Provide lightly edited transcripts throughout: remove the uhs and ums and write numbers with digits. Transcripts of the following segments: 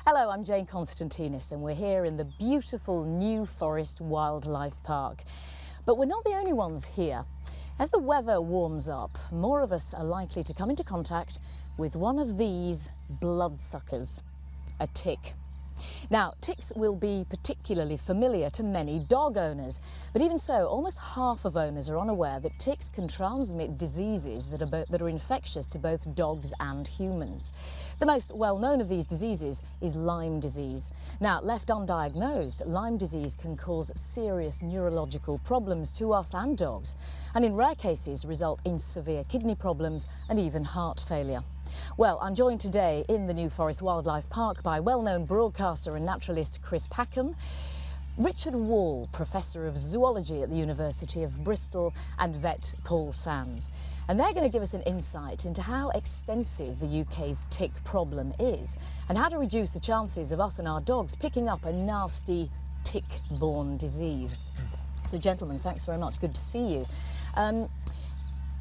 Hello, I'm Jane Constantinis and we're here in the beautiful New Forest Wildlife Park. But we're not the only ones here. As the weather warms up, more of us are likely to come into contact with one of these bloodsuckers, a tick. Now, ticks will be particularly familiar to many dog owners, but even so, almost half of owners are unaware that ticks can transmit diseases that are infectious to both dogs and humans. The most well-known of these diseases is Lyme disease. Now, left undiagnosed, Lyme disease can cause serious neurological problems to us and dogs, and in rare cases result in severe kidney problems and even heart failure. Well, I'm joined today in the New Forest Wildlife Park by well-known broadcaster and naturalist Chris Packham, Richard Wall, Professor of Zoology at the University of Bristol, and vet Paul Sands. And they're going to give us an insight into how extensive the UK's tick problem is and how to reduce the chances of us and our dogs picking up a nasty tick-borne disease. So, gentlemen, thanks very much. Good to see you.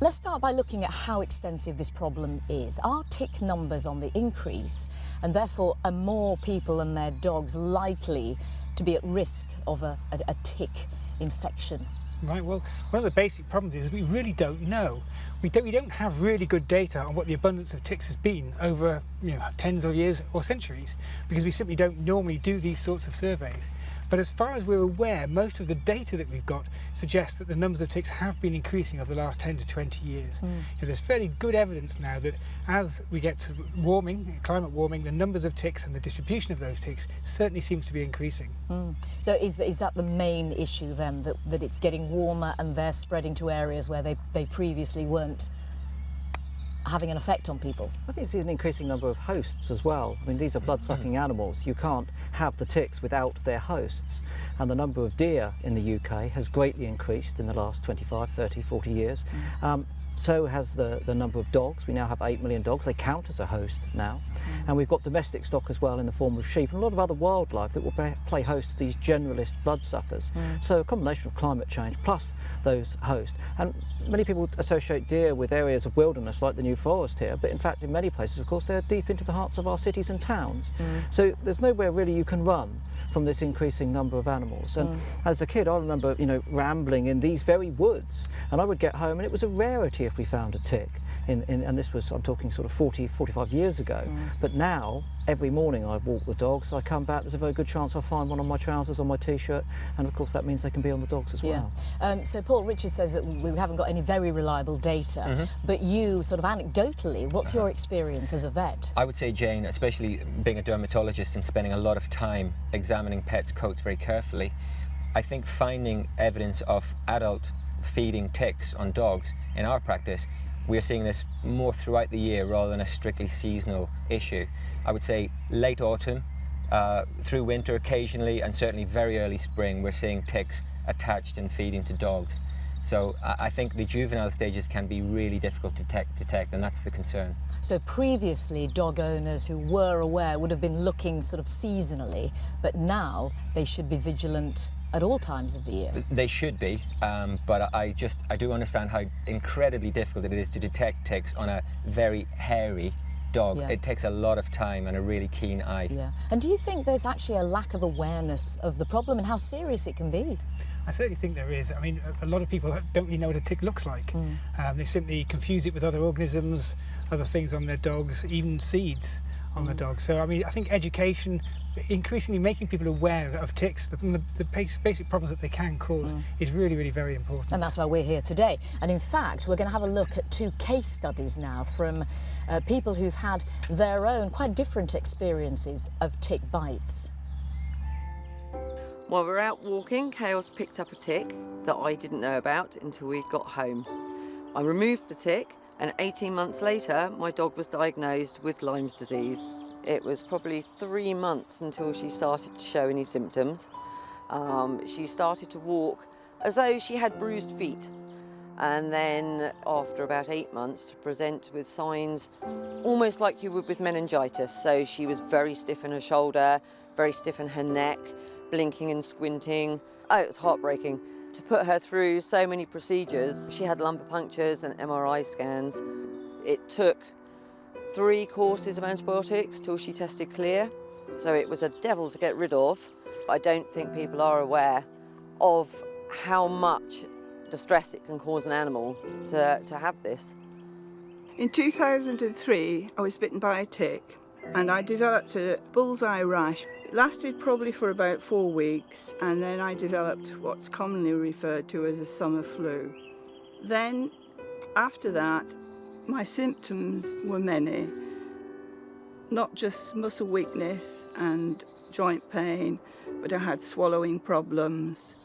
Let's start by looking at how extensive this problem is. Are tick numbers on the increase, and therefore are more people and their dogs likely to be at risk of a tick infection? Right, well, one of the basic problems is we really don't know. We don't have really good data on what the abundance of ticks has been over tens of years or centuries, because we simply don't normally do these sorts of surveys. But as far as we're aware, most of the data that we've got suggests that the numbers of ticks have been increasing over the last 10 to 20 years. There's fairly good evidence now that as we get to climate warming, the numbers of ticks and the distribution of those ticks certainly seems to be increasing. So is that the main issue then, that it's getting warmer and they're spreading to areas where they previously weren't having an effect on people? I think it's an increasing number of hosts as well. I mean, these are blood-sucking animals. You can't have the ticks without their hosts. And the number of deer in the UK has greatly increased in the last 25, 30, 40 years. So has the number of dogs. We now have 8 million dogs. They count as a host now. And we've got domestic stock as well in the form of sheep and a lot of other wildlife that will play host to these generalist bloodsuckers. So a combination of climate change plus those hosts. And many people associate deer with areas of wilderness like the New Forest here, but in fact in many places, of course, they're deep into the hearts of our cities and towns. So there's nowhere really you can run from this increasing number of animals. And as a kid, I remember, rambling in these very woods, and I would get home and it was a rarity if we found a tick. And this was, I'm talking sort of 40, 45 years ago. But now, every morning I walk the dogs, I come back, there's a very good chance I'll find one on my trousers, on my t-shirt, and of course that means they can be on the dogs as well. So Paul, Richard says that we haven't got any very reliable data, but you, sort of anecdotally, what's your experience as a vet? I would say, Jane, especially being a dermatologist and spending a lot of time examining pets' coats very carefully, I think finding evidence of adult feeding ticks on dogs in our practice, we are seeing this more throughout the year rather than a strictly seasonal issue. I would say late autumn, through winter occasionally, and certainly very early spring, we're seeing ticks attached and feeding to dogs. So I think the juvenile stages can be really difficult to detect, and that's the concern. So previously, dog owners who were aware would have been looking sort of seasonally, but now they should be vigilant at all times of the year. They should be, but I do understand how incredibly difficult it is to detect ticks on a very hairy dog. It takes a lot of time and a really keen eye. And do you think there's actually a lack of awareness of the problem and how serious it can be? I certainly think there is. I mean, a lot of people don't really know what a tick looks like. They simply confuse it with other organisms, other things on their dogs, even seeds on the dogs. So, I mean, I think education, increasingly making people aware of ticks, the basic problems that they can cause, is really, really very important. And that's why we're here today. And in fact, we're going to have a look at 2 case studies now from people who've had their own quite different experiences of tick bites. While we were out walking, Chaos picked up a tick that I didn't know about until we got home. I removed the tick, and 18 months later, my dog was diagnosed with Lyme disease. It was probably 3 months until she started to show any symptoms. She started to walk as though she had bruised feet. And then after about 8 months to present with signs almost like you would with meningitis. So she was very stiff in her shoulder, very stiff in her neck, blinking and squinting. Oh, it was heartbreaking. To put her through so many procedures, she had lumbar punctures and MRI scans. It took 3 courses of antibiotics till she tested clear. So it was a devil to get rid of. I don't think people are aware of how much distress it can cause an animal to have this. In 2003, I was bitten by a tick and I developed a bullseye rash. It lasted probably for about 4 weeks, and then I developed what's commonly referred to as a summer flu. Then, after that, my symptoms were many. Not just muscle weakness and joint pain, but I had swallowing problems.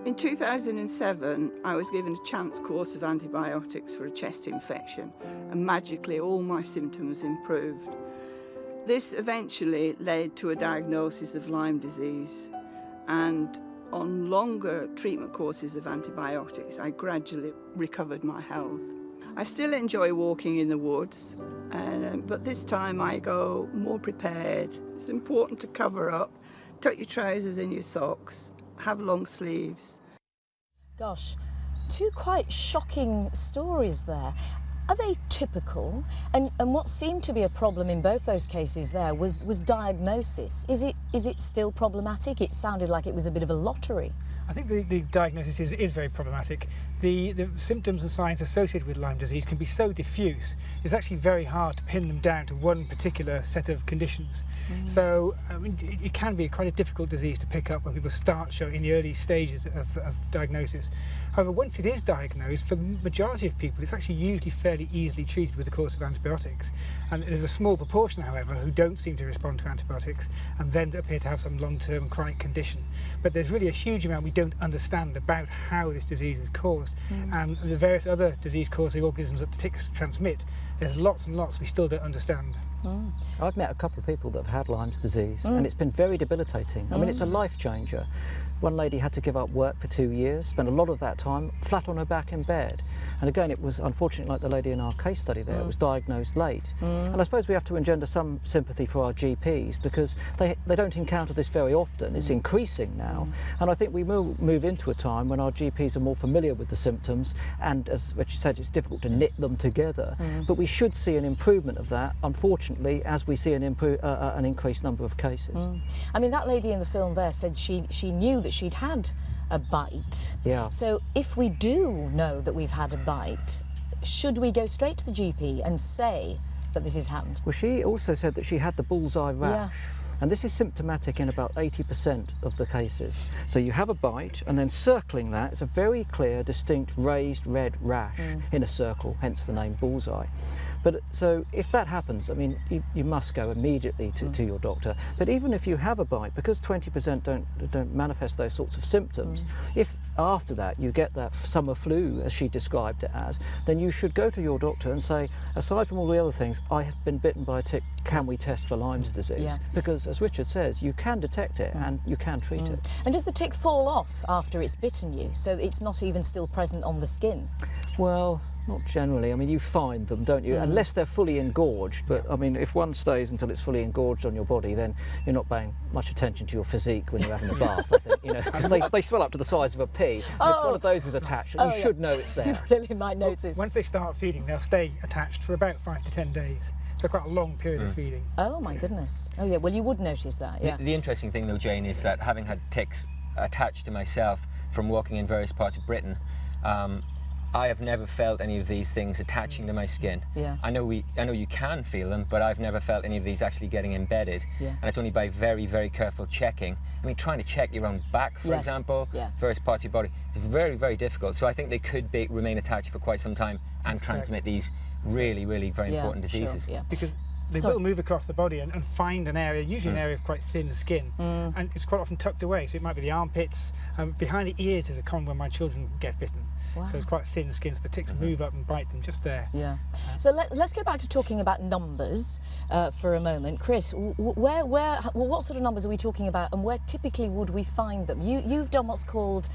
In 2007, I was given a chance course of antibiotics for a chest infection, and magically all my symptoms improved. This eventually led to a diagnosis of Lyme disease, and on longer treatment courses of antibiotics, I gradually recovered my health. I still enjoy walking in the woods, but this time I go more prepared. It's important to cover up, tuck your trousers in your socks, have long sleeves. Gosh, two quite shocking stories there. Are they typical? And what seemed to be a problem in both those cases there was diagnosis. Is it still problematic? It sounded like it was a bit of a lottery. I think the diagnosis is very problematic. The symptoms and signs associated with Lyme disease can be so diffuse, it's actually very hard to pin them down to one particular set of conditions. So I mean, it can be quite a difficult disease to pick up when people start showing in the early stages of diagnosis. However, once it is diagnosed, for the majority of people, it's actually usually fairly easily treated with a course of antibiotics. And there's a small proportion, however, who don't seem to respond to antibiotics and then appear to have some long-term and chronic condition. But there's really a huge amount we don't understand about how this disease is caused, and the various other disease-causing organisms that the ticks transmit. There's lots and lots we still don't understand. I've met a couple of people that have had Lyme disease, and it's been very debilitating. I mean, it's a life changer. One lady had to give up work for 2 years, spent a lot of that time flat on her back in bed. And again, it was unfortunately like the lady in our case study there, it was diagnosed late. And I suppose we have to engender some sympathy for our GPs, because they don't encounter this very often. It's increasing now. And I think we will move into a time when our GPs are more familiar with the symptoms, and as Richard said, it's difficult to knit them together. But we should see an improvement of that, unfortunately, as we see an increased number of cases. I mean, that lady in the film there said she knew that she'd had a bite. Yeah. So if we do know that we've had a bite, should we go straight to the GP and say that this has happened? Well, she also said that she had the bullseye rash. Yeah. And this is symptomatic in about 80% of the cases. So you have a bite, and then circling that is a very clear, distinct raised red rash in a circle, hence the name bullseye. But so if that happens, I mean, you must go immediately to your doctor. But even if you have a bite, because 20% don't manifest those sorts of symptoms, if after that you get that summer flu, as she described it as, then you should go to your doctor and say, aside from all the other things, I have been bitten by a tick, can we test for Lyme disease? Yeah. Because as Richard says, you can detect it and you can treat it. And does the tick fall off after it's bitten you, so it's not even still present on the skin? Well, not generally. I mean, you find them, don't you? Unless they're fully engorged. But I mean, if one stays until it's fully engorged on your body, then you're not paying much attention to your physique when you're having a bath, I think, you know, because they swell up to the size of a pea. So if one of those is attached, you should know it's there. You really might notice. Once they start feeding, they'll stay attached for about 5 to 10 days. So quite a long period of feeding. Oh my goodness. Oh yeah, well you would notice that, yeah. The interesting thing though, Jane, is that having had ticks attached to myself from walking in various parts of Britain, I have never felt any of these things attaching to my skin. Yeah. I know you can feel them, but I've never felt any of these actually getting embedded. Yeah. And it's only by very, very careful checking. I mean, trying to check your own back, for example, various parts of your body, it's very, very difficult. So I think they could remain attached for quite some time and transmit these really, really very important diseases. Sure, yeah. Because they will move across the body and find an area, usually an area of quite thin skin, and it's quite often tucked away. So it might be the armpits, behind the ears is a common when my children get bitten. Wow. So it's quite thin skin, so the ticks move up and bite them just there. Yeah. So let's go back to talking about numbers for a moment. Chris, what sort of numbers are we talking about, and where typically would we find them? You've done what's called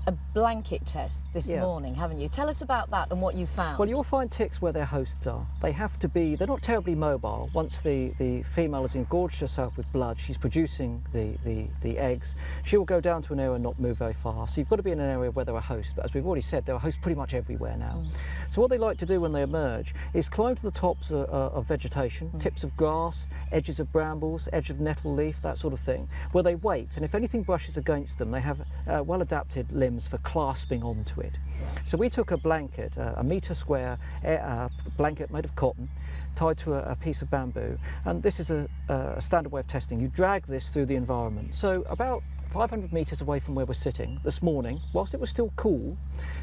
a blanket test this morning, haven't you? Tell us about that and what you found. Well, you'll find ticks where their hosts are. They have to be, they're not terribly mobile. Once the female has engorged herself with blood, she's producing the eggs, she will go down to an area and not move very far. So you've got to be in an area where there are hosts. But as we've already said, there are hosts pretty much everywhere now. So what they like to do when they emerge is climb to the tops of vegetation, tips of grass, edges of brambles, edge of nettle leaf, that sort of thing, where they wait. And if anything brushes against them, they have well-adapted limbs for clasping onto it. So we took a blanket, a metre square blanket made of cotton, tied to a piece of bamboo, and this is a standard way of testing. You drag this through the environment. So about 500 metres away from where we're sitting this morning, whilst it was still cool,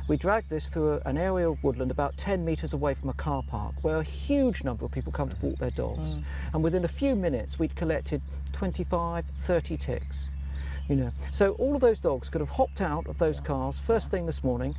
we dragged this through an area of woodland about 10 metres away from a car park where a huge number of people come to walk their dogs. And within a few minutes we'd collected 25, 30 ticks. You know, so all of those dogs could have hopped out of those cars first thing this morning,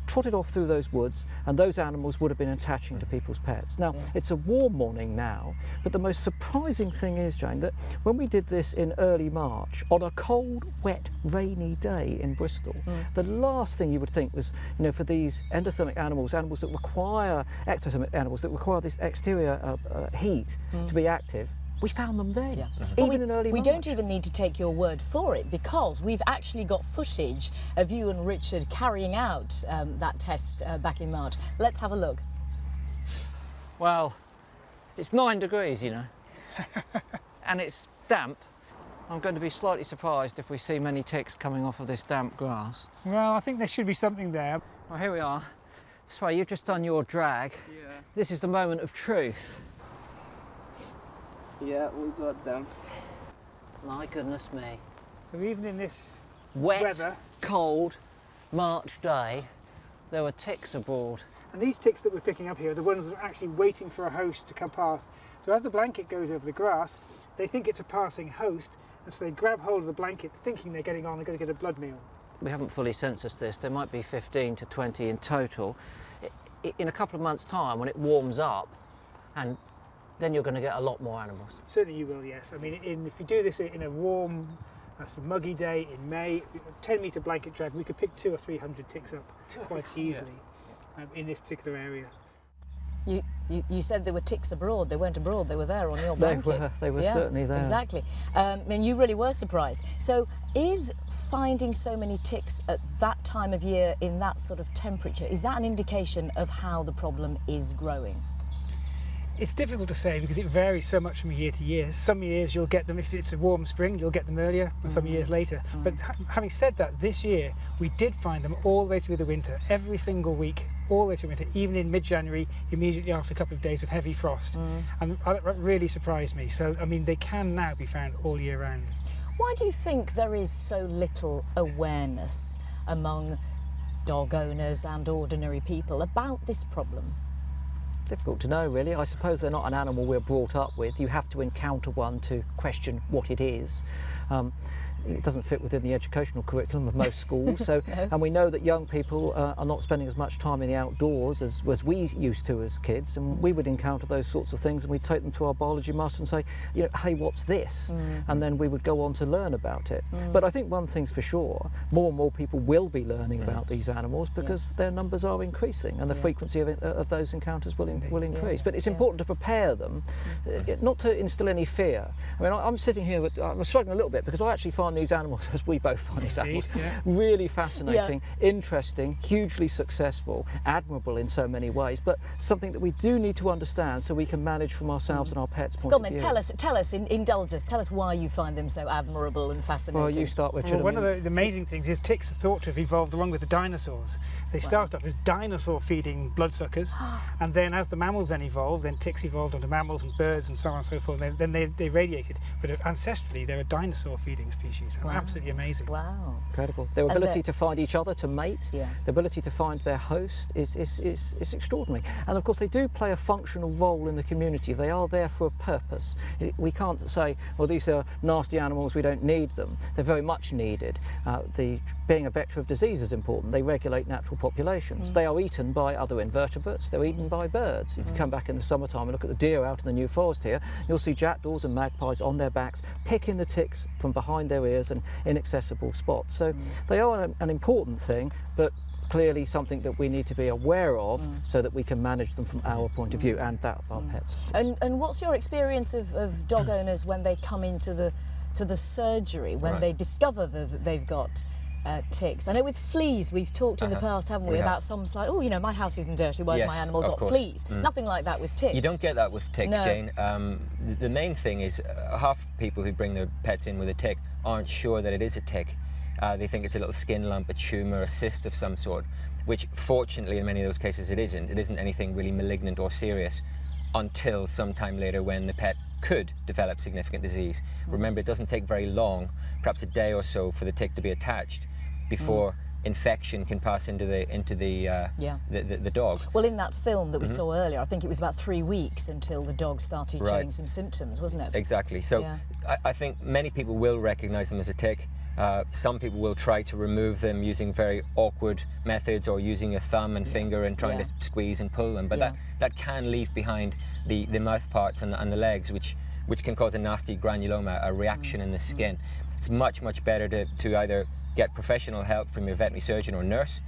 trotted off through those woods, and those animals would have been attaching to people's pets. Now, it's a warm morning now, but the most surprising thing is, Jane, that when we did this in early March, on a cold, wet, rainy day in Bristol, the last thing you would think was, you know, for these endothermic animals, animals that require, ectothermic animals that require this exterior heat to be active, we found them then, even in early March. We don't even need to take your word for it, because we've actually got footage of you and Richard carrying out that test back in March. Let's have a look. Well, it's 9 degrees, you know, and it's damp. I'm going to be slightly surprised if we see many ticks coming off of this damp grass. Well, I think there should be something there. Well, here we are. So you've just done your drag. Yeah. This is the moment of truth. Yeah, we got them. My goodness me. So even in this Wet, weather, cold March day, there were ticks abroad. and these ticks that we're picking up here are the ones that are actually waiting for a host to come past. So as the blanket goes over the grass, they think it's a passing host, and so they grab hold of the blanket thinking they're getting on, they're going to get a blood meal. We haven't fully censused this. There might be 15 to 20 in total. In a couple of months' time, when it warms up, and then you're going to get a lot more animals. Certainly you will, yes. I mean, if you do this in a warm, sort of muggy day in May, a 10-metre blanket drag, we could pick 200 or 300 ticks up quite easily in this particular area. You said there were ticks abroad. They weren't abroad, they were there on your blanket. They were certainly there. Exactly. And you really were surprised. So is finding so many ticks at that time of year in that sort of temperature, is that an indication of how the problem is growing? It's difficult to say because it varies so much from year to year. Some years you'll get them, if it's a warm spring, you'll get them earlier, and some years later. But having said that, this year we did find them all the way through the winter, every single week, all the way through winter, even in mid-January, immediately after a couple of days of heavy frost. And that really surprised me. So, I mean, they can now be found all year round. Why do you think there is so little awareness among dog owners and ordinary people about this problem? Difficult to know, really. I suppose they're not an animal we're brought up with. You have to encounter one to question what it is. It doesn't fit within the educational curriculum of most schools. So, and we know that young people are not spending as much time in the outdoors as we used to as kids. And we would encounter those sorts of things, and we'd take them to our biology master and say, you know, hey, what's this? And then we would go on to learn about it. But I think one thing's for sure: more and more people will be learning about these animals because their numbers are increasing, and the frequency of those encounters will increase. But it's important to prepare them, not to instill any fear. I mean, I'm sitting here, I'm struggling a little bit because I actually find these animals, as we both find these animals, really fascinating, interesting, hugely successful, admirable in so many ways, but something that we do need to understand so we can manage from ourselves and our pets' point of view. Tell us, indulge us, tell us why you find them so admirable and fascinating. Well, you start, Richard. Well, one of the amazing things is ticks are thought to have evolved along with the dinosaurs. They started off as dinosaur-feeding bloodsuckers, and then as the mammals then evolved, then ticks evolved onto mammals and birds and so on and so forth. Then they radiated. But ancestrally, they're a dinosaur-feeding species. Absolutely amazing. Wow. Incredible. Their ability to find each other, to mate, the ability to find their host is extraordinary. And of course they do play a functional role in the community. They are there for a purpose. We can't say, well, these are nasty animals, we don't need them. They're very much needed. Being a vector of disease is important. They regulate natural populations. They are eaten by other invertebrates. They're eaten by birds. If you come back in the summertime and look at the deer out in the New Forest here, you'll see jackdaws and magpies on their backs, picking the ticks from behind their ears areas and inaccessible spots. So they are an important thing, but clearly something that we need to be aware of so that we can manage them from our point of view and that of our pets. And what's your experience of dog owners when they come into the surgery, when they discover that they've got ticks? I know with fleas we've talked in the past, haven't we, about some slight, oh, you know, my house isn't dirty, why's my animal got fleas? Nothing like that with ticks. You don't get that with ticks, No. Jane. The main thing is half people who bring their pets in with a tick aren't sure that it is a tick. They think it's a little skin lump, a tumour, a cyst of some sort, which fortunately in many of those cases it isn't. It isn't anything really malignant or serious until sometime later when the pet could develop significant disease. Remember, it doesn't take very long, perhaps a day or so, for the tick to be attached before infection can pass into the dog. Well, in that film that we saw earlier, I think it was about 3 weeks until the dog started showing some symptoms, wasn't it? Exactly. So I think many people will recognise them as a tick. Some people will try to remove them using very awkward methods or using a thumb and finger and trying to squeeze and pull them, but that can leave behind the mouth parts and the legs, which can cause a nasty granuloma, a reaction in the skin. It's much better to either get professional help from your veterinary surgeon or nurse,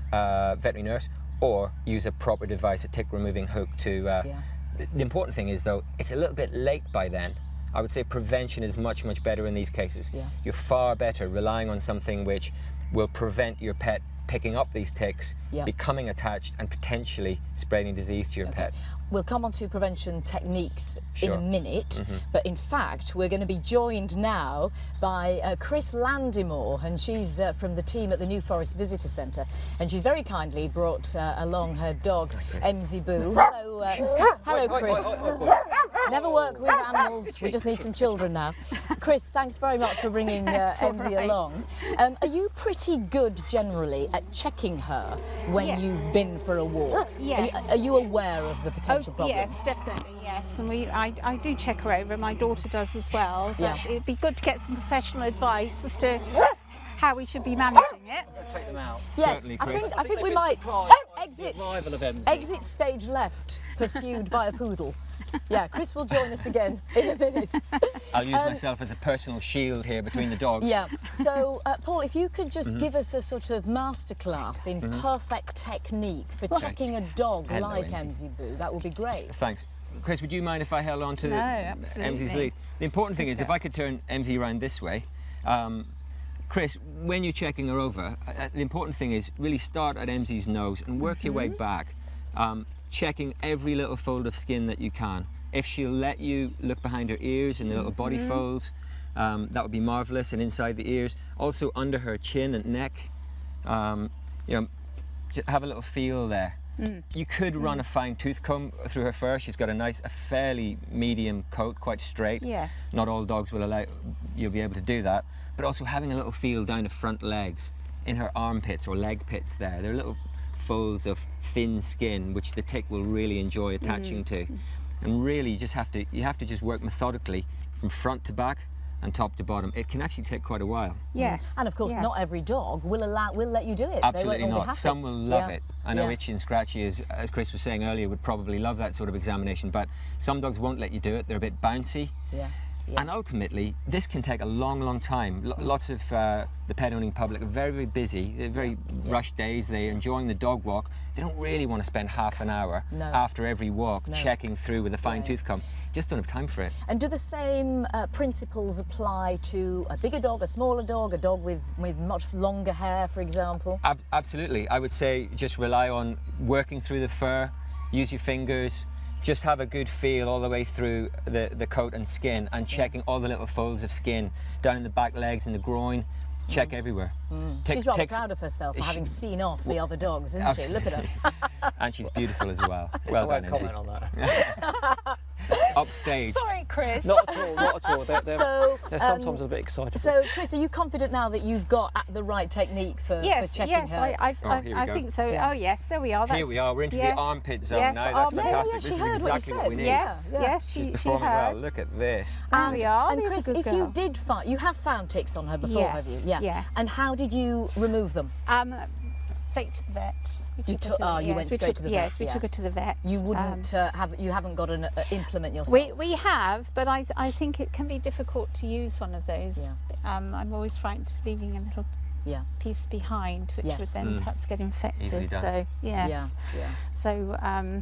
veterinary nurse, or use a proper device, a tick removing hook to... The important thing is though, it's a little bit late by then. I would say prevention is much better in these cases. You're far better relying on something which will prevent your pet picking up these ticks, becoming attached and potentially spreading disease to your pet. We'll come on to prevention techniques in a minute, but in fact we're going to be joined now by Chris Landimore, and she's from the team at the New Forest Visitor Centre, and she's very kindly brought along her dog, Emzy Boo. Hello Chris. Never work with animals, we just need some children now. Chris, thanks very much for bringing Emzy along. Are you pretty good generally at checking her when you've been for a walk? Yes. Are you aware of the potential problems? Yes, definitely, yes. And I do check her over, my daughter does as well. But it'd be good to get some professional advice as to how we should be managing it. Take them out. Yes, Certainly, Chris. I think we might exit stage left, pursued by a poodle. Yeah, Chris will join us again in a minute. I'll use myself as a personal shield here between the dogs. Yeah, so Paul, if you could just give us a sort of masterclass in perfect technique for checking a dog like Emzy Boo, that would be great. Thanks. Chris, would you mind if I held on to Emzy's lead? The important thing is, if I could turn Emzy around this way, Chris, when you're checking her over, the important thing is really start at Emzy's nose and work your way back, checking every little fold of skin that you can. If she'll let you look behind her ears and the little body folds, that would be marvellous, and inside the ears. Also under her chin and neck, you know, just have a little feel there. You could run a fine tooth comb through her fur. She's got a fairly medium coat, quite straight. Yes. Not all dogs will allow you'll be able to do that. But also having a little feel down the front legs, in her armpits or leg pits there. They're little folds of thin skin which the tick will really enjoy attaching to. And really you have to just work methodically from front to back and top to bottom. It can actually take quite a while. Yes. And of course, not every dog will let you do it. Absolutely they won't all be not. happy. Some will love it. I know Itchy and Scratchy, as Chris was saying earlier, would probably love that sort of examination, but some dogs won't let you do it. They're a bit bouncy. And ultimately, this can take a long time. Lots of the pet owning public are very busy. They're very rushed days. They're enjoying the dog walk. They don't really want to spend half an hour after every walk checking through with a fine tooth comb. Just don't have time for it. And do the same principles apply to a bigger dog, a smaller dog, a dog with much longer hair, for example? Absolutely. I would say just rely on working through the fur, use your fingers, just have a good feel all the way through the coat and skin, and checking all the little folds of skin down in the back legs and the groin. Check everywhere. She's rather proud of herself for having seen off the other dogs, isn't she? Look at her. And she's beautiful as well. Well done, I won't Emzy. comment on that. Upstage. Sorry, Chris. Not at all. They're sometimes a bit excited. So, Chris, are you confident now that you've got the right technique for checking her? I think so. Oh, yes, there we are. Here we are. We're into the armpit zone now. That's fantastic. This is exactly what we need. Yes, She's she performing heard. well. Look at this. There we are. And There's Chris, a good if girl. you did find, you have found ticks on her before, have you? Yes. And how did you remove them? take to the vet. You went straight to the vet? Yes, we took her to the vet. You wouldn't you haven't got an implement yourself? We have, but I think it can be difficult to use one of those. Yeah. I'm always frightened of leaving a little piece behind, which would then perhaps get infected. So yes. Yeah. So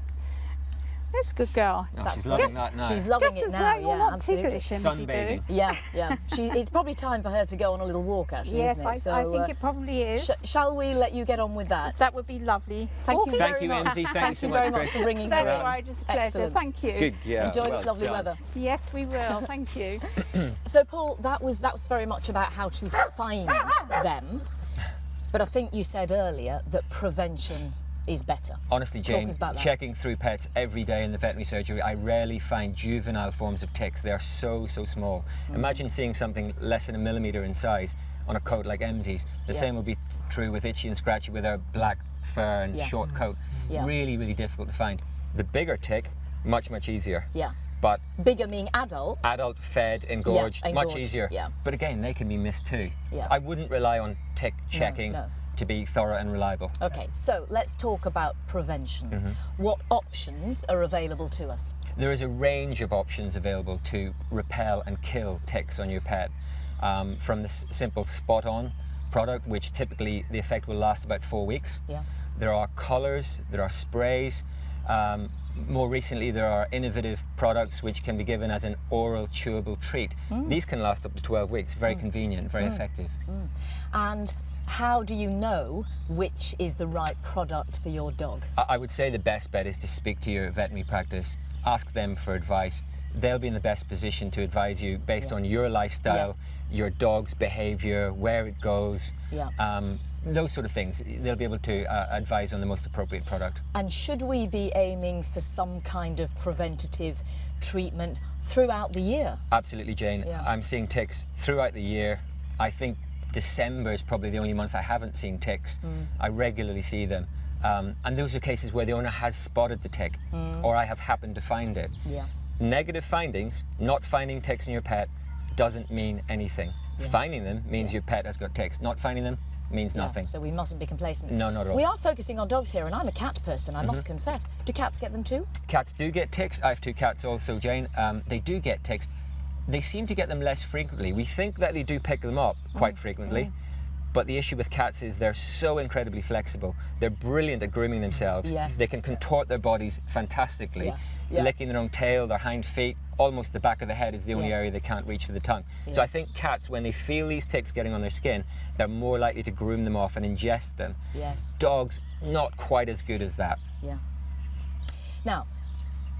that's a good girl. Oh, she's loving that now. She's loving Just it as now. well, you're Yeah, not absolutely. ticklish, Sunbathing. Yeah. It's probably time for her to go on a little walk, actually. Yes, isn't it? So, I think it probably is. Shall we let you get on with that? That would be lovely. Thank you Thank very you, much. Emsie. Thank you Thank so you much, very much Chris. for ringing That's around. right, it's a pleasure. Excellent. Thank you. Good, yeah. Enjoy well this lovely done. weather. Yes, we will. Thank you. So, Paul, that was very much about how to find them. But I think you said earlier that prevention is better. Honestly, Talk Jane, us about that. checking through pets every day in the veterinary surgery, I rarely find juvenile forms of ticks. They are so small. Imagine seeing something less than a millimetre in size on a coat like Emsie's. The same will be true with Itchy and Scratchy with their black fur and short coat. Yeah. Really difficult to find. The bigger tick, much easier. Yeah. But Bigger meaning adult. adult, fed, engorged, much engorged, easier. yeah. But again, they can be missed too. Yeah. So I wouldn't rely on tick checking no. to be thorough and reliable. Okay, so let's talk about prevention. What options are available to us? There is a range of options available to repel and kill ticks on your pet. From the simple spot-on product, which typically the effect will last about 4 weeks. Yeah. There are collars, there are sprays. More recently, there are innovative products which can be given as an oral chewable treat. These can last up to 12 weeks. Very convenient, very effective. And how do you know which is the right product for your dog? I would say the best bet is to speak to your veterinary practice, ask them for advice. They'll be in the best position to advise you based on your lifestyle, your dog's behaviour, where it goes, those sort of things. They'll be able to advise on the most appropriate product. And should we be aiming for some kind of preventative treatment throughout the year? Absolutely, Jane. Yeah. I'm seeing ticks throughout the year. I think December is probably the only month I haven't seen ticks. I regularly see them. And those are cases where the owner has spotted the tick or I have happened to find it. Yeah. Negative findings, not finding ticks in your pet, doesn't mean anything. Finding them means your pet has got ticks. Not finding them means nothing. So we mustn't be complacent. No, not at all. We are focusing on dogs here, and I'm a cat person, I must confess. Do cats get them too? Cats do get ticks. I have 2 cats also, Jane. They do get ticks. They seem to get them less frequently. We think that they do pick them up quite frequently, but the issue with cats is they're so incredibly flexible. They're brilliant at grooming themselves. Yes. They can contort their bodies fantastically, licking their own tail, their hind feet. Almost the back of the head is the only area they can't reach with the tongue. So I think cats, when they feel these ticks getting on their skin, they're more likely to groom them off and ingest them. Yes. Dogs, not quite as good as that. Yeah. Now,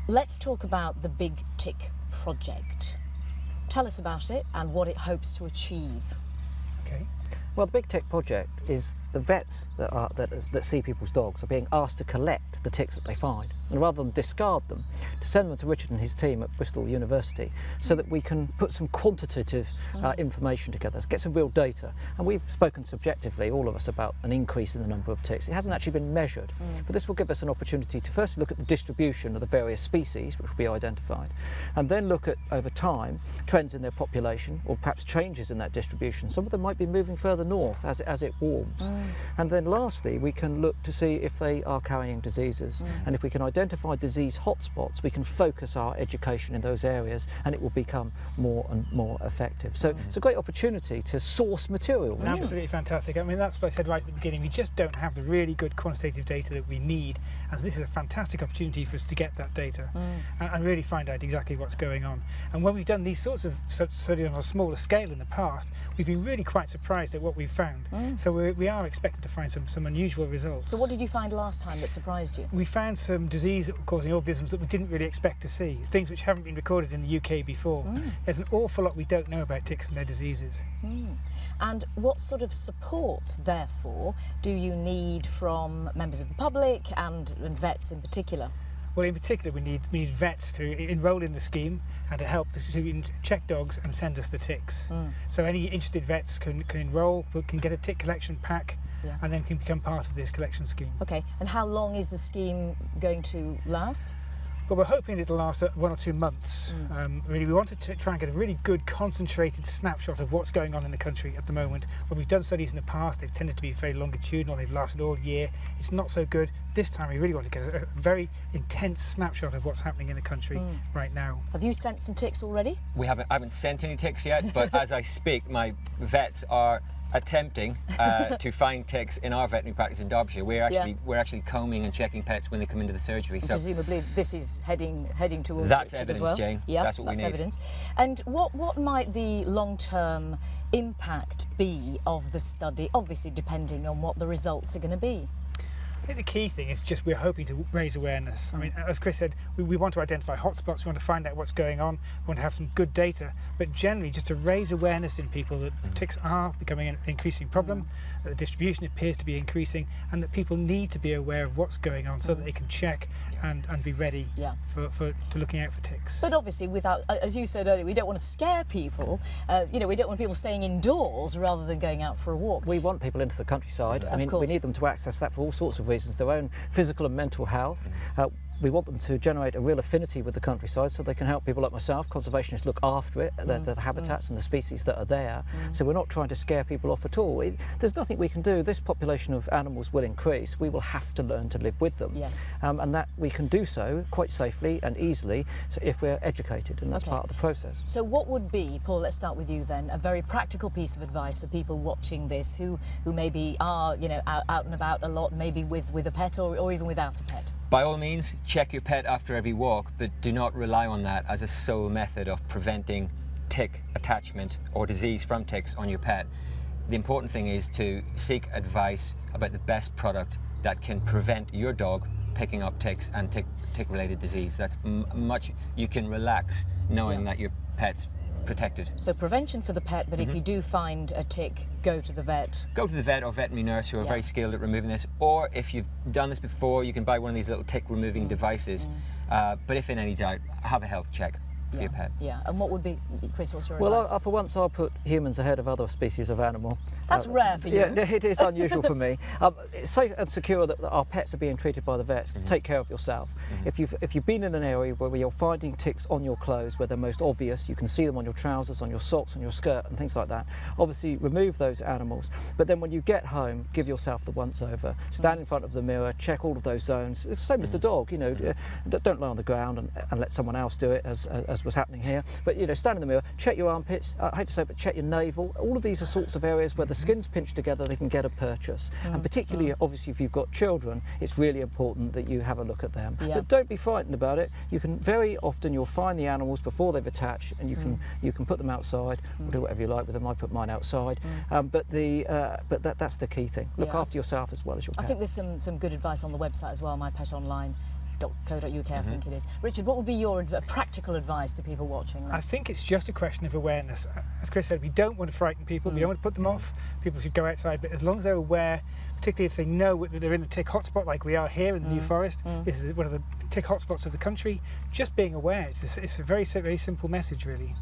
let's talk about the Big Tick project. Tell us about it and what it hopes to achieve. Okay. Well, the Big Tick project is the vets that see people's dogs are being asked to collect the ticks that they find, and rather than discard them, to send them to Richard and his team at Bristol University so that we can put some quantitative information together, get some real data. And we've spoken subjectively, all of us, about an increase in the number of ticks. It hasn't actually been measured, but this will give us an opportunity to first look at the distribution of the various species which will be identified, and then look at, over time, trends in their population, or perhaps changes in that distribution. Some of them might be moving further north as it warms. And then lastly, we can look to see if they are carrying diseases. And if we can identify disease hotspots, we can focus our education in those areas and it will become more and more effective. So it's a great opportunity to source material. Absolutely fantastic. I mean, that's what I said right at the beginning. We just don't have the really good quantitative data that we need. And so this is a fantastic opportunity for us to get that data and really find out exactly what's going on. And when we've done these sorts of studies on a smaller scale in the past, we've been really quite surprised at what we've found. So we are expecting to find some unusual results. So what did you find last time that surprised you? We found some disease-causing organisms that we didn't really expect to see, things which haven't been recorded in the UK before. There's an awful lot we don't know about ticks and their diseases. And what sort of support, therefore, do you need from members of the public and vets in particular? Well, in particular, we need vets to enrol in the scheme and to help to check dogs and send us the ticks. So any interested vets can enrol, can get a tick collection pack, and then can become part of this collection scheme. Okay, and how long is the scheme going to last? But we're hoping it'll last 1 or 2 months. Really, we wanted to try and get a really good concentrated snapshot of what's going on in the country at the moment. When we've done studies in the past, they've tended to be very longitudinal, they've lasted all year. It's not so good. This time we really want to get a very intense snapshot of what's happening in the country right now. Have you sent some ticks already? I haven't sent any ticks yet, but as I speak, my vets are attempting to find ticks in our veterinary practice in Derbyshire. We're actually combing and checking pets when they come into the surgery. So presumably this is heading towards that's Richard evidence, as well. Jane. Yeah, that's what we need. Evidence. And what might the long-term impact be of the study? Obviously, depending on what the results are going to be. I think the key thing is just we're hoping to raise awareness. I mean, as Chris said, we want to identify hotspots, we want to find out what's going on, we want to have some good data, but generally just to raise awareness in people that the ticks are becoming an increasing problem, that the distribution appears to be increasing, and that people need to be aware of what's going on so that they can check and be ready to looking out for ticks. But obviously, without, as you said earlier, we don't want to scare people. We don't want people staying indoors rather than going out for a walk. We want people into the countryside. I mean, we need them to access that for all sorts of reasons, their own physical and mental health. We want them to generate a real affinity with the countryside so they can help people like myself, conservationists, look after it, the habitats and the species that are there. So we're not trying to scare people off at all. There's nothing we can do. This population of animals will increase. We will have to learn to live with them. Yes. And that we can do so quite safely and easily if we're educated, and that's part of the process. So what would be, Paul, let's start with you then, a very practical piece of advice for people watching this who maybe are out and about a lot, maybe with a pet or even without a pet? By all means, check your pet after every walk, but do not rely on that as a sole method of preventing tick attachment or disease from ticks on your pet. The important thing is to seek advice about the best product that can prevent your dog picking up ticks and tick-related disease. That's much you can relax knowing that your pet's protected. So prevention for the pet, but if you do find a tick, go to the vet. Go to the vet or veterinary nurse who are very skilled at removing this, or if you've done this before, you can buy one of these little tick removing devices. But if in any doubt, have a health check for your pet. Yeah, and what would be, Chris, what's your advice? Well, for once I'll put humans ahead of other species of animal. That's rare for you. Yeah, it is unusual for me. It's safe and secure that our pets are being treated by the vets. Take care of yourself. If you've been in an area where you're finding ticks on your clothes, where they're most obvious, you can see them on your trousers, on your socks, on your skirt and things like that, obviously remove those animals. But then when you get home, give yourself the once over. Stand in front of the mirror, check all of those zones. It's the same as the dog, don't lie on the ground and let someone else do it as was happening here. But stand in the mirror, check your armpits, I hate to say it, but check your navel. All of these are sorts of areas where the skin's pinched together, they can get a purchase. And particularly, obviously, if you've got children, it's really important that you have a look at them. But don't be frightened about it. You can very often, you'll find the animals before they've attached, and you can put them outside, or do whatever you like with them. I put mine outside. But that's the key thing. Look after yourself as well as your pet. I think there's some good advice on the website as well, mypetonline.co.uk, I think it is. Richard, what would be your practical advice to people watching? I think it's just a question of awareness. As Chris said, we don't want to frighten people, we don't want to put them off. People should go outside, but as long as they're aware, particularly if they know that they're in a tick hotspot like we are here in the New Forest, this is one of the tick hotspots of the country, just being aware. It's a very simple message, really.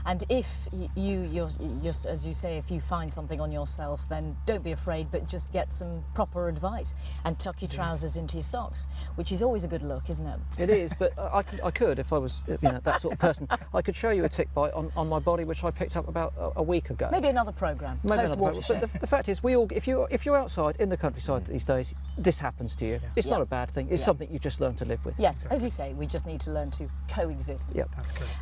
And if you're, as you say, if you find something on yourself, then don't be afraid, but just get some proper advice and tuck your trousers into your socks, which is always a good look, isn't it? It is, but I could, if I was that sort of person, I could show you a tick bite on my body, which I picked up about a week ago. Maybe another programme, post-watershed. But the fact is, if you're outside in the countryside these days, this happens to you. It's not a bad thing. It's something you just learn to live with. Yes, as you say, we just need to learn to coexist. Yep, that's correct.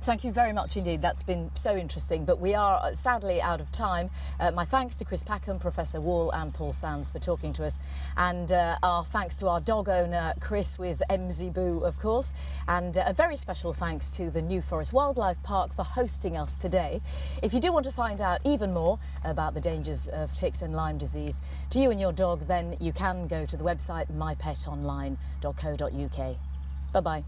Thank you very much indeed. That's been so interesting, but we are sadly out of time. My thanks to Chris Packham, Professor Wall and Paul Sands for talking to us, and our thanks to our dog owner Chris with MZ Boo, of course, and a very special thanks to the New Forest Wildlife Park for hosting us today. If you do want to find out even more about the dangers of ticks and Lyme disease to you and your dog, then you can go to the website mypetonline.co.uk. Bye-bye.